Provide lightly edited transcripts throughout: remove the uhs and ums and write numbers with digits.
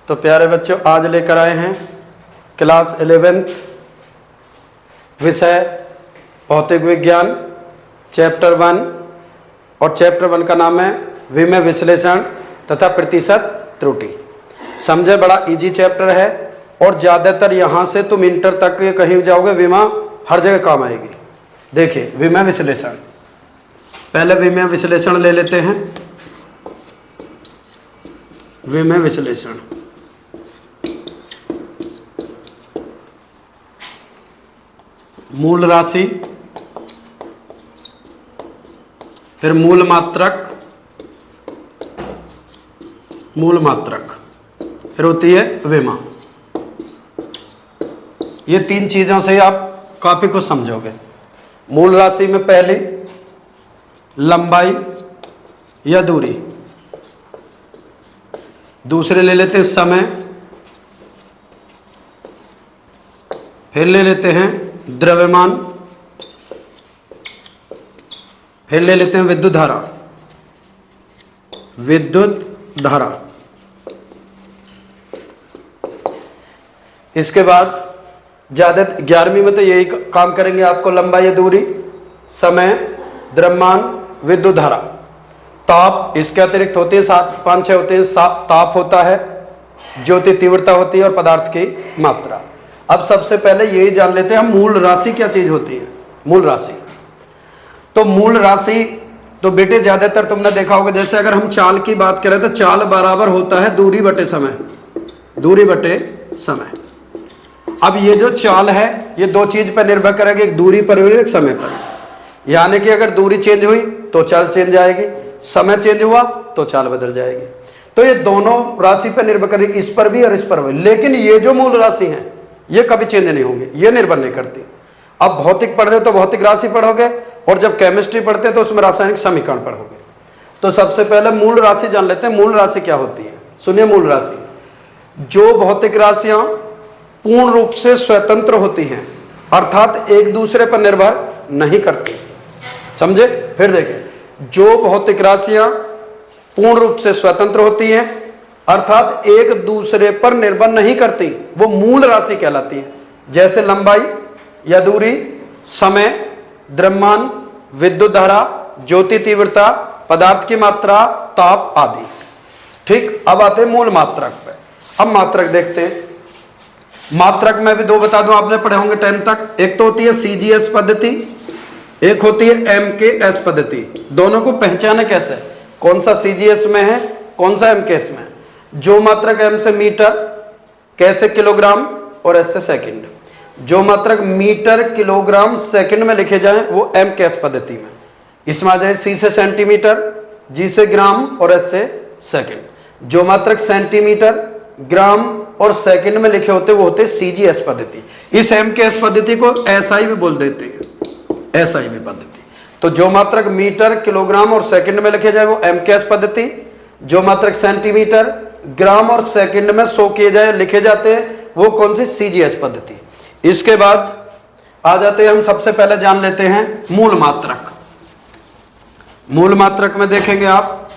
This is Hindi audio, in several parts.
तो प्यारे बच्चों, आज लेकर आए हैं क्लास 11th विषय भौतिक विज्ञान चैप्टर 1, और चैप्टर 1 का नाम है विमेय विश्लेषण तथा प्रतिशत त्रुटि। समझे, बड़ा इजी चैप्टर है और ज़्यादातर यहाँ से तुम इंटर तक कहीं जाओगे विमा हर जगह काम आएगी। देखिए विमेय विश्लेषण, पहले विमेय विश्लेषण ले लेते हैं। विमेय विश्लेषण मूल राशि, फिर मूल मात्रक, फिर होती है विमा। ये तीन चीजों से आप काफी कुछ समझोगे। मूल राशि में पहली लंबाई या दूरी, दूसरे ले लेते हैं समय, फिर ले लेते हैं द्रव्यमान, फिर ले लेते हैं विद्युत धारा। इसके बाद ज्यादा 11वीं में तो यही काम करेंगे आपको, लंबाई या दूरी, समय, द्रव्यमान, विद्युत धारा। ताप इसके अतिरिक्त होती है, 7-5-6 होते हैं। ताप होता है, ज्योति तीव्रता होती है और पदार्थ की मात्रा। अब सबसे पहले यही जान लेते हैं हम मूल राशि क्या चीज होती है। मूल राशि तो मूल राशि तो बेटे ज्यादातर तुमने देखा होगा, जैसे अगर हम चाल की बात करें तो चाल बराबर होता है दूरी बटे समय। अब ये जो चाल है ये दो चीज पर निर्भर करेगी, एक दूरी पर और एक समय पर। यानी कि अगर दूरी चेंज हुई तो चाल चेंज आएगी, समय चेंज हुआ तो चाल बदल जाएगी। तो ये दोनों राशि पर निर्भर करेगी, इस पर भी और इस पर भी। लेकिन ये जो मूल राशि है ये कभी चेंज नहीं होंगी, ये निर्भर नहीं करती। अब भौतिक पढ़ रहे हो तो भौतिक राशि पढ़ोगे, और जब केमिस्ट्री पढ़ते हैं तो उसमें रासायनिक समीकरण पढ़ोगे। तो सबसे पहले मूल राशि जान लेते हैं। मूल राशि क्या होती है? सुनिए, मूल राशि जो भौतिक राशियां पूर्ण रूप से स्वतंत्र होती हैं, अर्थात एक दूसरे पर निर्भर नहीं करती। समझे? फिर देखें, जो भौतिक राशियां पूर्ण रूप से स्वतंत्र होती हैं अर्थात एक दूसरे पर निर्भर नहीं करती, वो मूल राशि कहलाती है। जैसे लंबाई या दूरी, समय, द्रव्यमान, विद्युत धारा, ज्योति तीव्रता, पदार्थ की मात्रा, ताप आदि। ठीक, अब आते हैं मूल मात्रक पे। अब मात्रक देखते हैं। मात्रक में भी दो बता दूं, आपने पढ़े होंगे 10 तक। एक तो होती है CGS पद्धति, एक होती है MKS पद्धति। दोनों को पहचाने कैसे, कौन सा CGS में है, कौन सा MKS में है। जो मात्रक M से मीटर, K से किलोग्राम और S से सेकंड। जो मात्रक मीटर, किलोग्राम, सेकंड में लिखे जाएं वो MKS पद्धति में। इसमें आ जाए C से सेंटीमीटर, G से ग्राम और S से सेकंड। जो मात्रक सेंटीमीटर, ग्राम और सेकंड में लिखे होते वो होते CGS पद्धति। इस MKS पद्धति को SI भी बोल देते हैं, SI भी पद्धति। तो जो मात्रक मीटर, किलोग्राम और सेकंड में लिखे जाए वो MKS पद्धति। जो मात्रक सेंटीमीटर, ग्राम और सेकंड में 100 किए जाए लिखे जाते हैं वो कौन सी? CGS पद्धति। इसके बाद आ जाते हैं हम, सबसे पहले जान लेते हैं मूल मात्रक। मूल मात्रक में देखेंगे आप,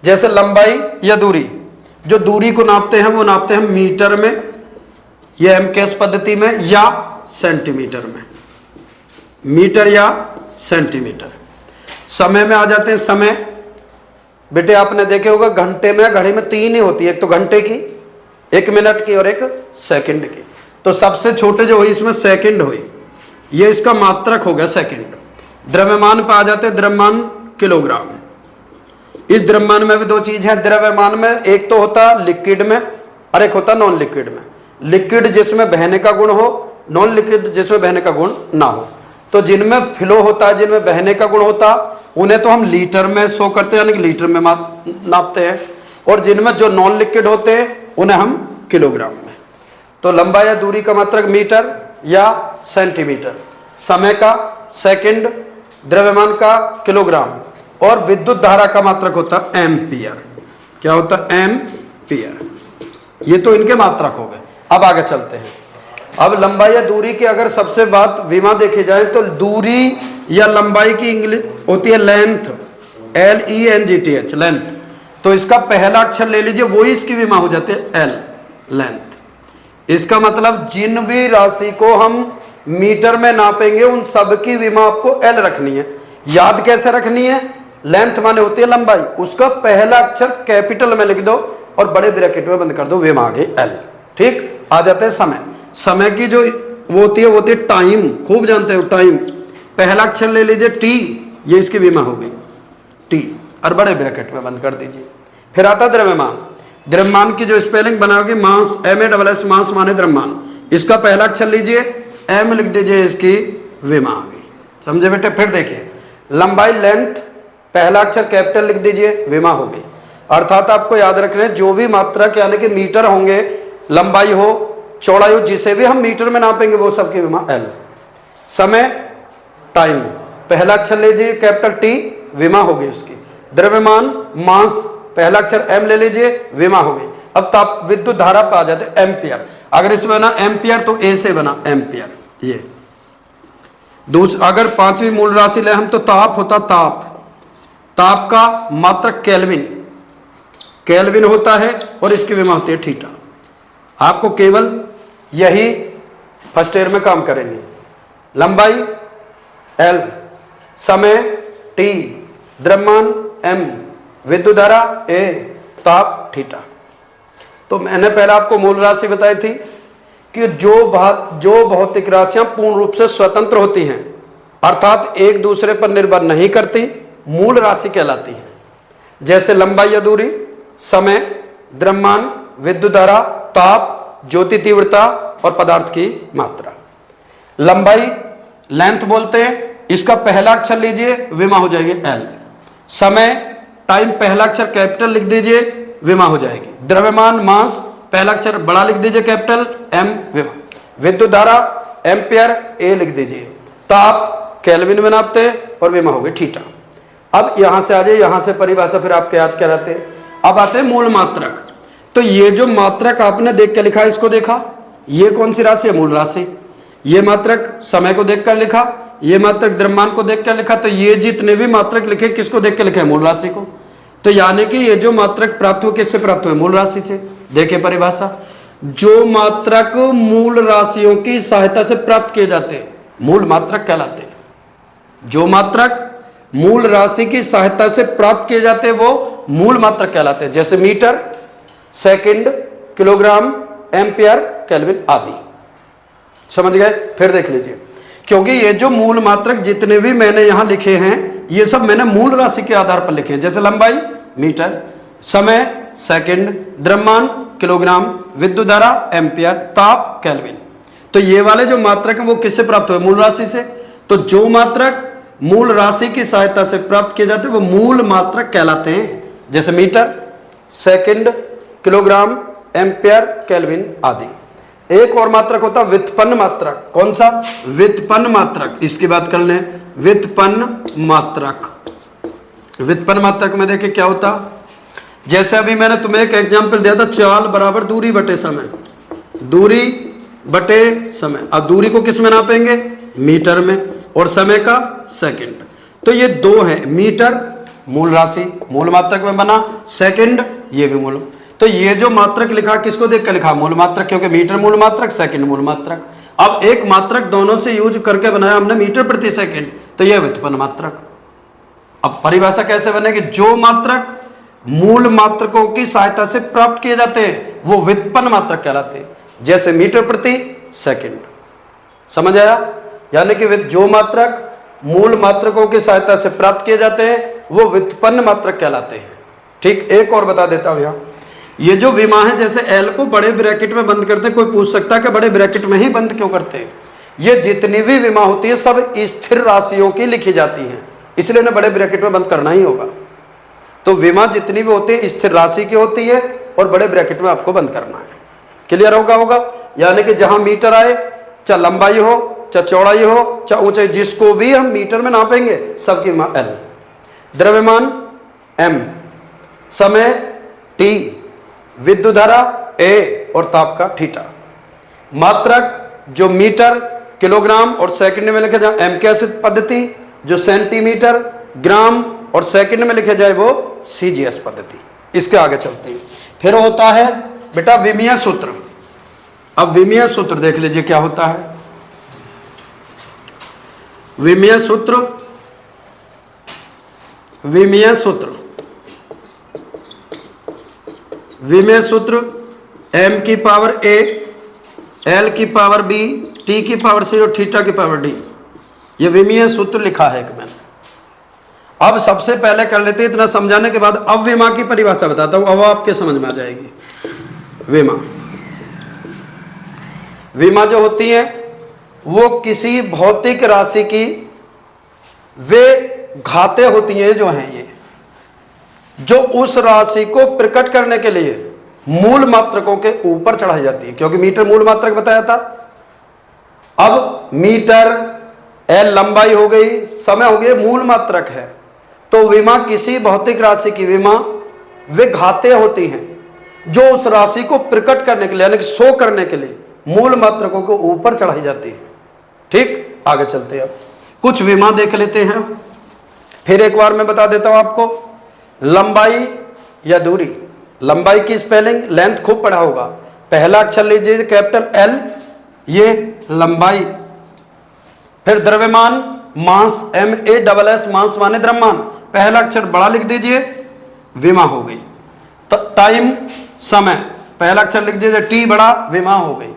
जैसे लंबाई या दूरी, जो दूरी को नापते हैं वो नापते हैं मीटर में, या MKS पद्धति में, या सेंटीमीटर में, मीटर या सेंटीमीटर। समय में आ जाते हैं। समय बेटे आपने देखे होगा, घंटे में, घड़ी में 3 ही होती है, एक तो घंटे की, 1 मिनट की और 1 सेकंड की। तो सबसे छोटे जो हुई इसमें सेकंड हुई, ये इसका मात्रक हो गया सेकंड। द्रव्यमान पे आ जाते हैं, द्रव्यमान किलोग्राम। इस द्रव्यमान में भी दो चीज है। द्रव्यमान में एक तो होता लिक्विड में और एक होता नॉन लिक्विड में। लिक्विड जिसमें बहने का गुण हो, नॉन लिक्विड जिसमें बहने का गुण ना हो। तो जिनमें फ्लो होता है, जिनमें बहने का गुण होता, उन्हें तो हम लीटर में शो करते हैं, यानी कि लीटर में नापते हैं। और जिनमें जो नॉन लिक्विड होते हैं उन्हें हम किलोग्राम में। तो लंबाई या दूरी का मात्रक मीटर या सेंटीमीटर, समय का सेकंड, द्रव्यमान का किलोग्राम, और विद्युत धारा का मात्रक होता एम्पियर। क्या होता? एम्पियर। ये तो इनके मात्रक हो गए। अब आगे चलते हैं। अब लंबाई या दूरी की अगर सबसे बात विमा देखी जाए तो दूरी या लंबाई की इंग्लिश होती है लेंथ, LENGTH, लेंथ। तो इसका पहला अक्षर ले लीजिए, वही इसकी विमा हो जाती है L। लेंथ। इसका मतलब जिन भी राशि को हम मीटर में नापेंगे उन सब की विमा आपको एल रखनी है। याद कैसे रखनी है? लेंथ माने होती है लंबाई, उसका पहला अक्षर कैपिटल में लिख दो और बड़े ब्रैकेट में बंद कर दो, विमा आगे एल। ठीक, आ जाते हैं समय। समय की जो वो होती है टाइम, खूब जानते हो टाइम। पहला अक्षर ले लीजिए टी, ये इसकी विमा हो गई टी, और बड़े ब्रैकेट में बंद कर दीजिए। फिर आता द्रव्यमान। द्रव्यमान की जो स्पेलिंग बनाओगे मास, MASS, मास माने द्रव्यमान। इसका पहला अक्षर लीजिए एम लिख दीजिए, इसकी विमा आ गई। समझे बेटे? फिर देखिए लंबाई लेंथ, पहला अक्षर कैपिटल लिख दीजिए, विमा हो गई। अर्थात आपको याद रखना है जो भी मात्रक यानी कि मीटर होंगे, लंबाई हो चौड़ाई हो, जिसे भी हम मीटर में नापेंगे वो सबकी विमा एल। समय टाइम, पहला अक्षर लीजिए कैपिटल टी, विमा हो गई उसकी। द्रव्यमान मास, पहला अक्षर एम ले लीजिए, विमा हो गई। अब ताप विद्युत धारा पे आ जाते एम्पियर। अगर इसमें बना एम्पियर तो ए से बना एम्पियर। ये दूसरा, अगर पांचवी मूल राशि ले हम तो ताप होता ताप, ताप का मात्रक केल्विन, केल्विन होता है और इसकी विमा होती है थीटा। आपको केवल यही फर्स्ट ईयर में काम करेंगे। लंबाई एल, समय टी, द्रव्यमान एम, विद्युत धारा ए, ताप थीटा। तो मैंने पहले आपको मूल राशि बताई थी कि जो भौतिक राशियां पूर्ण रूप से स्वतंत्र होती हैं, अर्थात एक दूसरे पर निर्भर नहीं करती, मूल राशि कहलाती है। जैसे लंबाई या दूरी, समय, द्रव्यमान, विद्युत धारा, ताप, ज्योति तीव्रता और पदार्थ की मात्रा। लंबाई लेंथ बोलते हैं, इसका पहला अक्षर लीजिए, विमा हो जाएगी एल। समय टाइम, पहला अक्षर कैपिटल लिख दीजिए, विमा हो जाएगी। द्रव्यमान मास, पहला अक्षर बड़ा लिख दीजिए कैपिटल एम, विमा। विद्युत धारा एम्पियर, ए लिख दीजिए। ताप केल्विन में नापते हैं और विमा हो गई थीटा। अब यहां से आ जाए, यहां से परिभाषा फिर आपके याद कराते हैं। अब आते हैं मूल मात्रक। तो ये जो मात्रक आपने देख के लिखा, इसको देखा, ये कौन सी राशि है? मूल राशि। ये मात्रक समय को देखकर लिखा, ये मात्रक द्रव्यमान को देखकर लिखा। तो ये जितने भी मात्रक लिखे किसको देख के लिखे? मूल राशि को। तो यानी कि ये जो मात्रक प्राप्त हुए किससे प्राप्त हुए? मूल राशि से। देखिए परिभाषा, जो मात्रक मूल राशियों की सहायता से प्राप्त किए जाते हैं मूल मात्रक कहलाते हैं। जो मात्रक मूल राशि की सहायता से प्राप्त किए जाते हैं वो मूल मात्रक कहलाते हैं। जैसे metre, second, kilogram, ampere, kelvin आदि। समझ गए? फिर देख लीजिए, क्योंकि ये जो मूल मात्रक जितने भी मैंने यहां लिखे हैं ये सब मैंने मूल राशि के आधार पर लिखे हैं। जैसे लंबाई मीटर, समय सेकंड, द्रव्यमान किलोग्राम, विद्युत धारा एम्पियर, ताप केल्विन। तो ये वाले जो मात्रक हैं वो किससे प्राप्त हुए? मूल राशि से। तो जो मात्रक मूल राशि की सहायता से प्राप्त किए जाते हैं वो मूल मात्रक कहलाते हैं। जैसे metre, second, kilogram, ampere, kelvin आदि। एक और मात्रक होता है व्युत्पन्न मात्रक। कौन सा? व्युत्पन्न मात्रक। इसकी बात कर लें, व्युत्पन्न मात्रक। व्युत्पन्न मात्रक में देखिए क्या होता, जैसे अभी मैंने तुम्हें एक एग्जांपल दिया था, चाल बराबर दूरी बटे समय, दूरी बटे समय। अब दूरी को किस में नापेंगे? मीटर में, और समय का सेकंड। तो ये दो है, मीटर मूल राशि मूल मात्रक में बना, सेकंड ये भी मूल। तो ये जो मात्रक लिखा किसको देख कर लिखा? मूल मात्रक, क्योंकि मीटर मूल मात्रक, सेकंड मूल मात्रक। अब एक मात्रक दोनों से यूज करके बनाया हमने मीटर प्रति सेकंड, तो यह व्युत्पन्न मात्रक। अब परिभाषा कैसे बनेगी? जो मात्रक मूल मात्रकों की सहायता से प्राप्त किए जाते हैं वो व्युत्पन्न मात्रक कहलाते हैं। जैसे मीटर प्रति सेकंड। समझ आया? यानी कि जो मात्रक मूल मात्रकों की सहायता से प्राप्त किए जाते हैं वो व्युत्पन्न मात्रक कहलाते हैं। ठीक, एक और बता देता हूं, यहां ये जो विमा है, जैसे एल को बड़े ब्रैकेट में बंद करते हैं। कोई पूछ सकता है कि बड़े ब्रैकेट में ही बंद क्यों करते हैं? ये जितनी भी विमा होती है सब स्थिर राशियों की लिखी जाती है, इसलिए ना बड़े ब्रैकेट में बंद करना ही होगा। तो विमा जितनी भी होती है स्थिर राशि की होती है और बड़े ब्रैकेट में आपको बंद करना है। क्लियर होगा? यानी कि जहां मीटर आए, चाहे लंबाई हो, चाहे चौड़ाई हो, चाहे ऊंचाई, जिसको भी हम मीटर में नापेंगे सबकी विमा एल। द्रव्यमान एम, समय टी, विद्युत धारा ए और ताप का थीटा। मात्रक जो मीटर, किलोग्राम और सेकंड में लिखे जाए एमकेएस पद्धति, जो सेंटीमीटर, ग्राम और सेकंड में लिखे जाए वो सीजीएस पद्धति। इसके आगे चलते हैं। फिर होता है बेटा विमीय सूत्र। अब विमीय सूत्र देख लीजिए क्या होता है। विमीय सूत्र, विमीय सूत्र, विमीय सूत्र m की पावर a, l की पावर b, t की पावर c और थीटा की पावर d। ये विमीय सूत्र लिखा है एक मैंने। अब सबसे पहले कर लेते हैं, इतना समझाने के बाद अब विमा की परिभाषा बताता हूं, अब आपके समझ में आ जाएगी। विमा, विमा जो होती है वो किसी भौतिक राशि की वे घातें होती हैं जो हैं ये, जो उस राशि को प्रकट करने के लिए मूल मात्रकों के ऊपर चढ़ाई जाती है। क्योंकि मीटर मूल मात्रक बताया था। अब मीटर, एल लंबाई हो गई, समय हो गया, मूल मात्रक है। तो विमा किसी भौतिक राशि की विमा वे घातें होती हैं जो उस राशि को प्रकट करने के लिए यानी कि शो करने के लिए मूल मात्रकों के ऊपर चढ़ाई जाती है। ठीक, आगे चलते हैं। अब कुछ विमा देख लेते हैं। फिर एक बार मैं बता देता हूं आपको। लंबाई या दूरी, लंबाई की स्पेलिंग लेंथ खूब पढ़ा होगा। पहला अक्षर लीजिए कैपिटल एल, ये लंबाई। फिर द्रव्यमान, मास, MASS, मास माने द्रव्यमान, पहला अक्षर बड़ा लिख दीजिए, विमा हो गई। तो टाइम, समय, पहला अक्षर लिख दीजिए T बड़ा, विमा हो गई।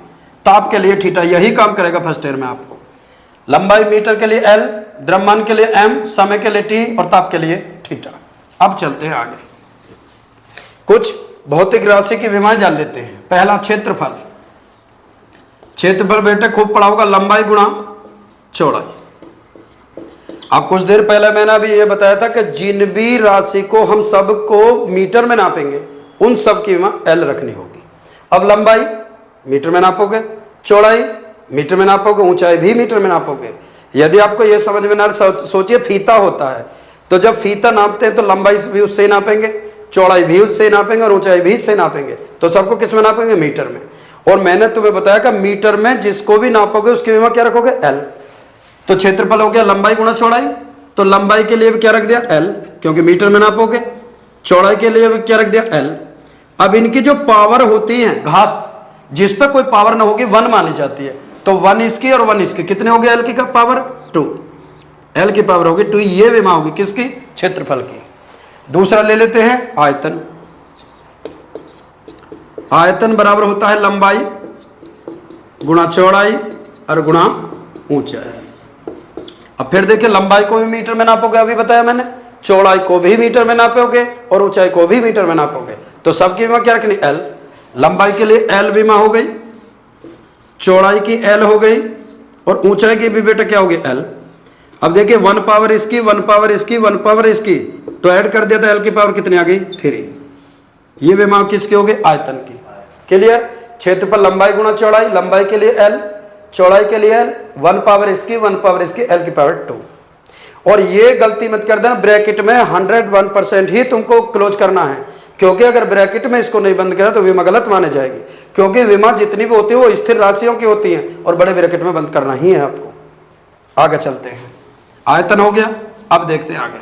ताप के लिए थीटा, यही काम करेगा फर्स्ट ईयर में आपको। लंबाई मीटर के लिए L, द्रव्यमान के लिए M, समय के लिए T और ताप के लिए थीटा। अब चलते हैं आगे, कुछ भौतिक राशि की विमाएं जान लेते हैं। पहला क्षेत्रफल। क्षेत्रफल बेटे खूब पढ़ा होगा, लंबाई गुणा चौड़ाई। अब कुछ देर पहले मैंने अभी ये बताया था कि जिन भी राशि को हम सबको मीटर में नापेंगे उन सब की विमा L रखनी होगी। अब लंबाई मीटर में नापोगे, चौड़ाई मीटर में नापोगे, ऊंचाई भी मीटर में नापोगे। यदि आपको यह समझ में ना, सोचिए फीता होता है, तो जब फीता नापते हैं तो लंबाई भी उससे ही नापेंगे, चौड़ाई भी उससे ही नापेंगे और ऊंचाई भी इससे नापेंगे। तो सबको किस में नापेंगे? मीटर में। और मैंने तुम्हें बताया कि मीटर में जिसको भी नापोगे उसकी विमा क्या रखोगे? L। तो क्षेत्रफल हो गया लंबाई गुणा चौड़ाई, तो लंबाई के लिए भी क्या रख दिया? L, क्योंकि मीटर में नापोगे। चौड़ाई के लिए भी क्या रख दिया? L। अब इनकी जो पावर होती है, घात, जिस पर कोई पावर ना होगी 1 मानी जाती है। तो 1 इसकी और 1 इसकी, कितने हो गए? L की का पावर 2, L की पावर होगी 2। ये विमा होगी किसकी? क्षेत्रफल की। दूसरा ले लेते हैं आयतन। आयतन बराबर होता है लंबाई गुणा चौड़ाई और गुणा ऊंचाई। अब फिर देखिए, लंबाई को भी मीटर में नापोगे, अभी बताया मैंने, चौड़ाई को भी मीटर में नापोगे और ऊंचाई को भी मीटर में नापोगे। तो सबकी विमा क्या रखनी? L। लंबाई के लिए L विमा हो गई, चौड़ाई की L हो गई और ऊंचाई की भी बेटा क्या होगी? L। अब देखिए 1 पावर इसकी, 1 पावर इसकी, 1 पावर इसकी, तो ऐड कर दिया तो L की पावर कितनी आ गई? 3। ये विमा किसकी हो गई? आयतन की। क्लियर? क्षेत्रफल लंबाई गुणा चौड़ाई, लंबाई के लिए L, चौड़ाई के लिए L, 1 पावर इसकी, 1 पावर इसकी, L की पावर 2। और ये गलती मत कर देना, ब्रैकेट में 101% ही तुमको क्लोज करना है, क्योंकि अगर ब्रैकेट में इसको नहीं बंद करा तो विमा गलत माने जाएगी। क्योंकि विमा जितनी भी होती है वो स्थिर राशियों की होती है और बड़े ब्रैकेट में बंद करना ही है आपको। आगे चलते हैं। आयतन हो गया, अब देखते हैं आगे।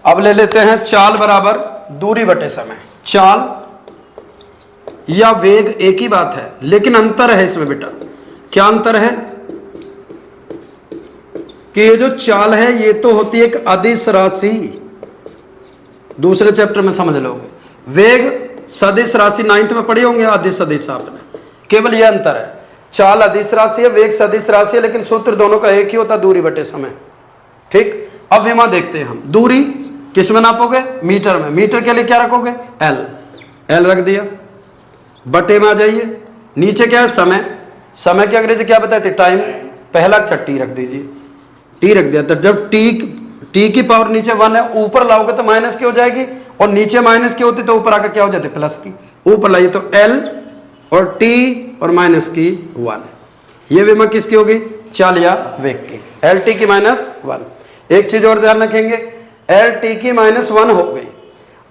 अब ले लेते हैं चाल बराबर दूरी बटे समय। चाल या वेग एक ही बात है, लेकिन अंतर है इसमें बेटा। क्या अंतर है? कि ये जो चाल है ये तो होती है एक अदिश राशि, दूसरे चैप्टर में समझ लोगे। वेग सदिश राशि 9th में पढ़े होंगे, अदिश सदिश आपने, केवल ये अंतर है। चाल अदिश राशि है, वेग सदिश राशि है, लेकिन सूत्र दोनों का एक ही होता, दूरी बटे समय। ठीक, अब विमा देखते हैं हम। दूरी किस में नापोगे? मीटर में। मीटर के लिए क्या रखोगे? L। L रख दिया। बटे में आ जाइए, नीचे क्या है? समय। समय की अंग्रेजी क्या बताते? टाइम। पहला अक्षर T रख दीजिए, T रख दिया। तो जब T की पावर नीचे 1 है, ऊपर लाओगे तो माइनस की हो जाएगी, और नीचे माइनस की होती तो ऊपर आकर क्या हो जाती? प्लस की। ऊपर लाइए तो L और T और माइनस की 1। ये विमा किसकी होगी? चाल या वेग की। LT की -1। एक चीज और ध्यान रखेंगे, LT की -1 हो गई।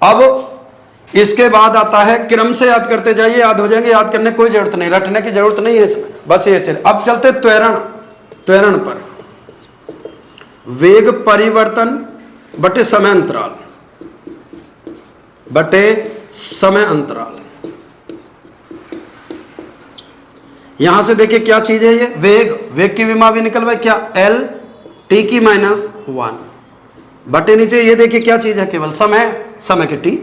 अब इसके बाद आता है, क्रम से याद करते जाइए, याद हो जाएंगे। याद करने की कोई जरूरत नहीं, रटने की जरूरत नहीं है इसमें, बस ये चले। अब चलते त्वरण। त्वरण पर वेग परिवर्तन बटे समय अंतराल, बटे समय अंतराल। यहां से देखिए क्या चीज है ये, वेग, वेग की विमा भी निकल भाई क्या, एल टी की -1 बटे नीचे ये देखिए क्या चीज है, केवल समय, समय की टी।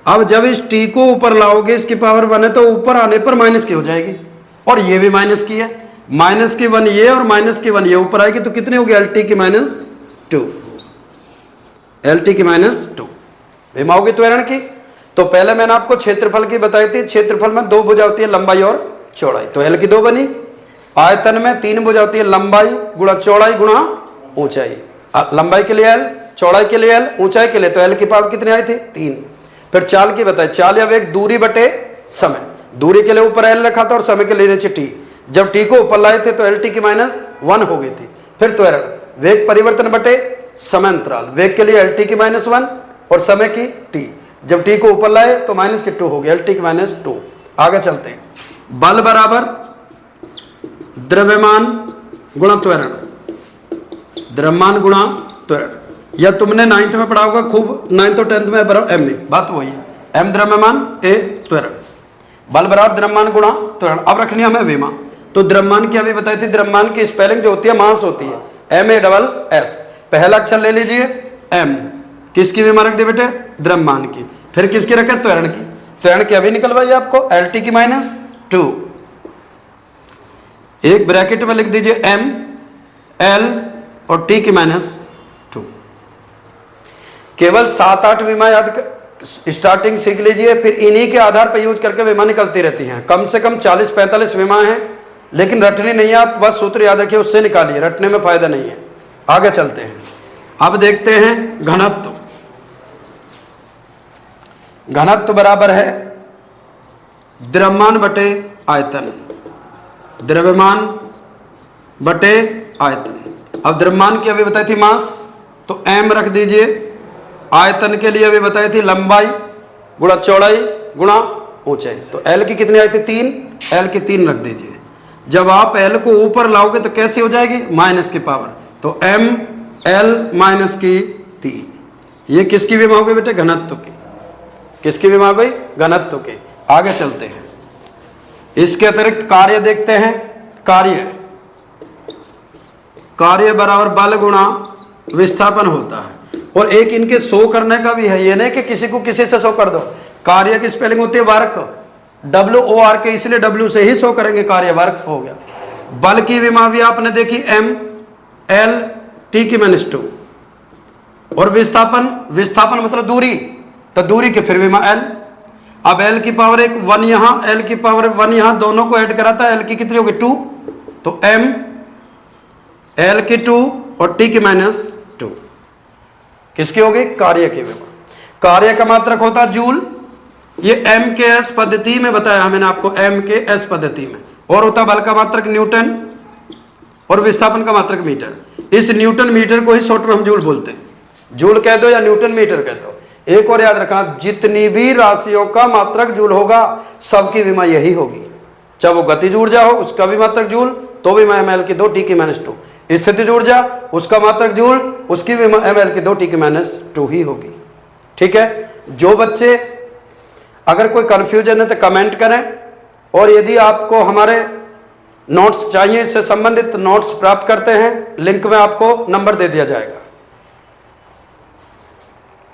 अब जब इस टी को ऊपर लाओगे, इसकी पावर 1 है तो ऊपर आने पर माइनस की हो जाएगी, और ये भी माइनस की है, माइनस की 1 ये और माइनस की 1 ये ऊपर आएगी, तो कितनी होगी, एल टी की -2, एल टी की -2 विमा होगी त्वरण की। तो पहले मैंने आपको क्षेत्रफल की बताई थी, क्षेत्रफल में 2 भुजा होती है, लंबाई और चौड़ाई, तो एल की 2 बनी। आयतन में 3 भुजा होती है, लंबाई गुणा चौड़ाई गुणा ऊंचाई, लंबाई के लिए एल, चौड़ाई के लिए एल, ऊंचाई के लिए, तो एल की पावर कितनी आई थी, 3। फिर चाल की बताई, चाल या वेग दूरी बटे समय, दूरी के लिए ऊपर एल रखा था और समय के लिए नीचे टी, जब टी को ऊपर लाए थे तो एल टी की -1 हो गई थी। फिर त्वरण, वेग परिवर्तन बटे समय अंतराल, वेग के लिए एल टी की -1 और समय की टी, जब टी को ऊपर लाए तो -2 हो गया, एल टी की -2। आगे चलते हैं, बल बराबर द्रव्यमान गुणा त्वरण, द्रव्यमान गुणा त्वरण, या तुमने 9th में पढ़ा होगा खूब, 9th और 10th में बराबर एम में, बात वही है, एम द्रव्यमान ए त्वरण, बल बराबर द्रव्यमान गुणा त्वरण। अब रखनी हमें विमा, तो द्रव्यमान की अभी बताई थी, द्रव्यमान की स्पेलिंग जो होती है मास होती है, MASS, पहला अक्षर ले लीजिए एम, किसकी विमा रख दी बेटे, द्रव्यमान की, फिर किसकी रखे, त्वरण की, त्वरण की अभी निकलवाइए आपको, एल टी की -2, एक ब्रैकेट में लिख दीजिए एम, एल और टी की -2। केवल 7-8 विमा याद स्टार्टिंग सीख लीजिए, फिर इन्हीं के आधार पर यूज करके विमा निकलती रहती हैं, कम से कम 40-45 विमा हैं, लेकिन रटनी नहीं है, आप बस सूत्र याद रखिए, उससे निकालिए, रटने में फायदा नहीं है। आगे चलते हैं, अब देखते हैं घनत्व, घनत्व बराबर है द्रव्यमान बटे आयतन, द्रव्यमान बटे आयतन। अब द्रव्यमान की अभी बताई थी मास, तो एम रख दीजिए, आयतन के लिए अभी बताई थी लंबाई गुणा चौड़ाई गुणा ऊंचाई, तो एल की कितनी आई थी, 3, एल की 3 रख दीजिए। जब आप एल को ऊपर लाओगे तो कैसी हो जाएगी, माइनस की पावर, तो एम एल -3, ये किसकी विमा हो गई बेटे, घनत्व की, किसकी विमा हो गई, घनत्व की। आगे चलते हैं, इसके अतिरिक्त कार्य देखते हैं, कार्य, कार्य बराबर बल गुणा विस्थापन होता है, और एक इनके शो करने का भी है, ये नहीं कि किसी को किसी से शो कर दो, कार्य की स्पेलिंग होती है वर्क, WORK, इसलिए W से ही शो करेंगे, कार्य वर्क हो गया। बल की विमा भी आपने देखी, M L T की -2, और विस्थापन, विस्थापन मतलब दूरी, तो दूरी के फिर विमा L। अब L की पावर 1 यहां, L की पावर 1 यहां, दोनों को ऐड कराता है, L की कितनी होगी, 2, तो M L की 2 और T की -2, किसकी होगी, कार्य की विमा। कार्य का मात्रक होता है जूल, ये MKS पद्धति में बताया मैंने आपको, MKS पद्धति में, और होता बल का मात्रक न्यूटन और विस्थापन का मात्रक मीटर। इस न्यूटन मीटर को ही शॉर्ट में हम जूल बोलते हैं, जूल कह दो या न्यूटन मीटर कह दो। एक और याद रखना, जितनी भी राशियों का मात्रक जूल होगा सबकी विमा यही होगी, चाहे वो गतिज ऊर्जा हो उसका भी मात्रक जूल, तो भी ML की 2 T की -2, स्थितिज ऊर्जा उसका मात्रक जूल, उसकी भी ML की 2 T की -2 ही होगी। ठीक है, जो बच्चे अगर कोई कंफ्यूजन है तो कमेंट करें, और यदि आपको हमारे नोट्स चाहिए, इससे संबंधित नोट्स प्राप्त करते हैं, लिंक में आपको नंबर दे दिया जाएगा।